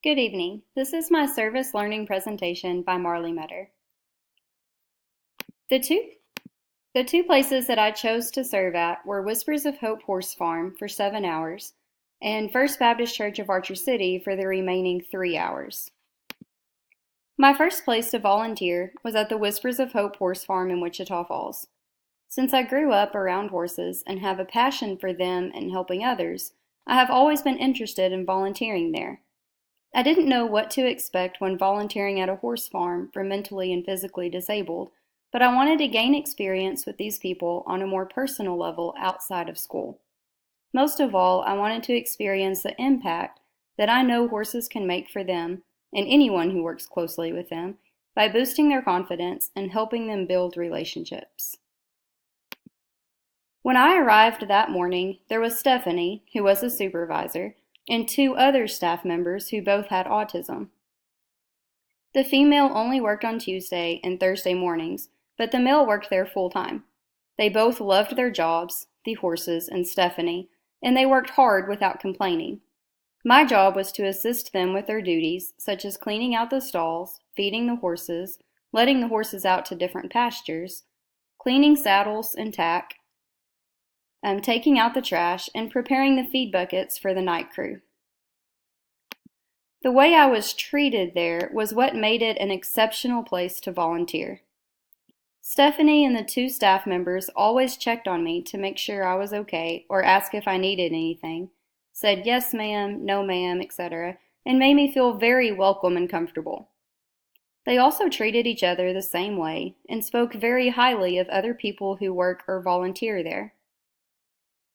Good evening. This is my service learning presentation by Marley Metter. The two places that I chose to serve at were Whispers of Hope Horse Farm for 7 hours and First Baptist Church of Archer City for the remaining 3 hours. My first place to volunteer was at the Whispers of Hope Horse Farm in Wichita Falls. Since I grew up around horses and have a passion for them and helping others, I have always been interested in volunteering there. I didn't know what to expect when volunteering at a horse farm for mentally and physically disabled, but I wanted to gain experience with these people on a more personal level outside of school. Most of all, I wanted to experience the impact that I know horses can make for them and anyone who works closely with them by boosting their confidence and helping them build relationships. When I arrived that morning, there was Stephanie, who was a supervisor, and 2 other staff members who both had autism. The female only worked on Tuesday and Thursday mornings, but the male worked there full-time. They both loved their jobs, the horses and Stephanie, and they worked hard without complaining. My job was to assist them with their duties, such as cleaning out the stalls, feeding the horses, letting the horses out to different pastures, cleaning saddles and tack, taking out the trash, and preparing the feed buckets for the night crew. The way I was treated there was what made it an exceptional place to volunteer. Stephanie and the 2 staff members always checked on me to make sure I was okay or asked if I needed anything, said yes ma'am, no ma'am, etc., and made me feel very welcome and comfortable. They also treated each other the same way and spoke very highly of other people who work or volunteer there.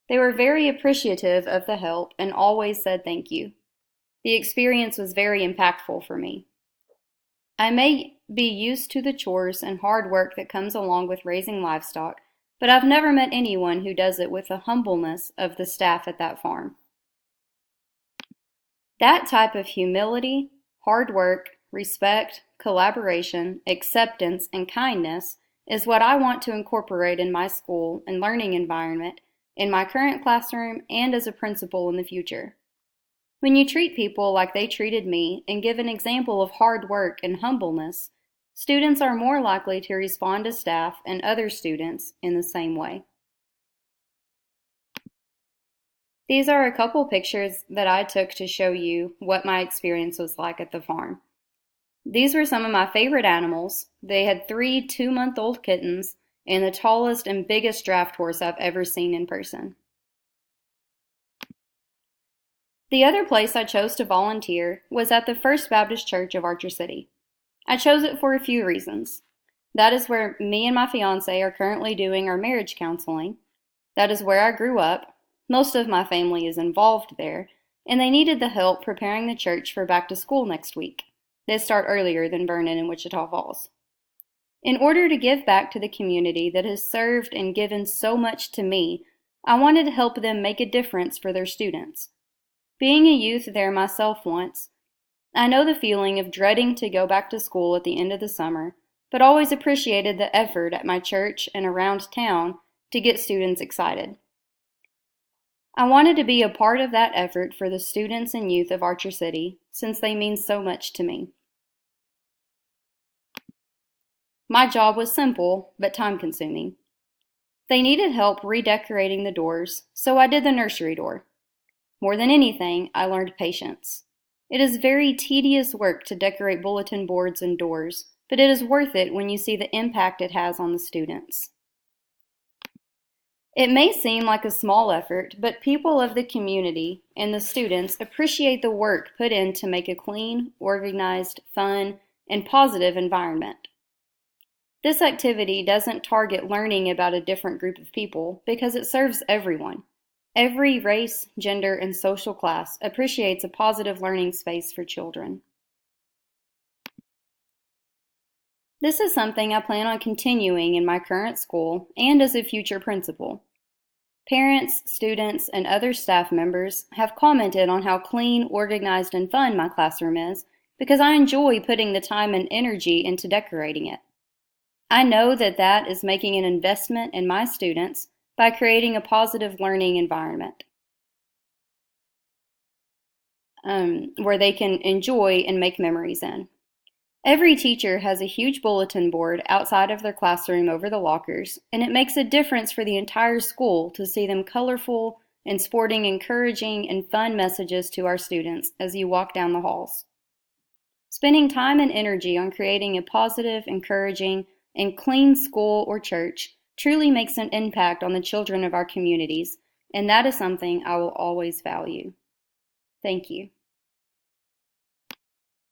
They were very appreciative of the help and always said thank you. The experience was very impactful for me. I may be used to the chores and hard work that comes along with raising livestock, but I've never met anyone who does it with the humbleness of the staff at that farm. That type of humility, hard work, respect, collaboration, acceptance, and kindness is what I want to incorporate in my school and learning environment, in my current classroom, and as a principal in the future. When you treat people like they treated me and give an example of hard work and humbleness, students are more likely to respond to staff and other students in the same way. These are a couple pictures that I took to show you what my experience was like at the farm. These were some of my favorite animals. They had 3 2-month-old kittens and the tallest and biggest draft horse I've ever seen in person. The other place I chose to volunteer was at the First Baptist Church of Archer City. I chose it for a few reasons. That is where me and my fiance are currently doing our marriage counseling. That is where I grew up. Most of my family is involved there, and they needed the help preparing the church for back to school next week. They start earlier than Vernon and Wichita Falls. In order to give back to the community that has served and given so much to me, I wanted to help them make a difference for their students. Being a youth there myself once, I know the feeling of dreading to go back to school at the end of the summer, but always appreciated the effort at my church and around town to get students excited. I wanted to be a part of that effort for the students and youth of Archer City, since they mean so much to me. My job was simple, but time-consuming. They needed help redecorating the doors, so I did the nursery door. More than anything, I learned patience. It is very tedious work to decorate bulletin boards and doors, but it is worth it when you see the impact it has on the students. It may seem like a small effort, but people of the community and the students appreciate the work put in to make a clean, organized, fun, and positive environment. This activity doesn't target learning about a different group of people because it serves everyone. Every race, gender, and social class appreciates a positive learning space for children. This is something I plan on continuing in my current school and as a future principal. Parents, students, and other staff members have commented on how clean, organized, and fun my classroom is because I enjoy putting the time and energy into decorating it. I know that that is making an investment in my students by creating a positive learning environment. where they can enjoy and make memories in. Every teacher has a huge bulletin board outside of their classroom over the lockers, and it makes a difference for the entire school to see them colorful and sporting encouraging and fun messages to our students as you walk down the halls. Spending time and energy on creating a positive, encouraging, and clean school or church truly makes an impact on the children of our communities, and that is something I will always value. Thank you.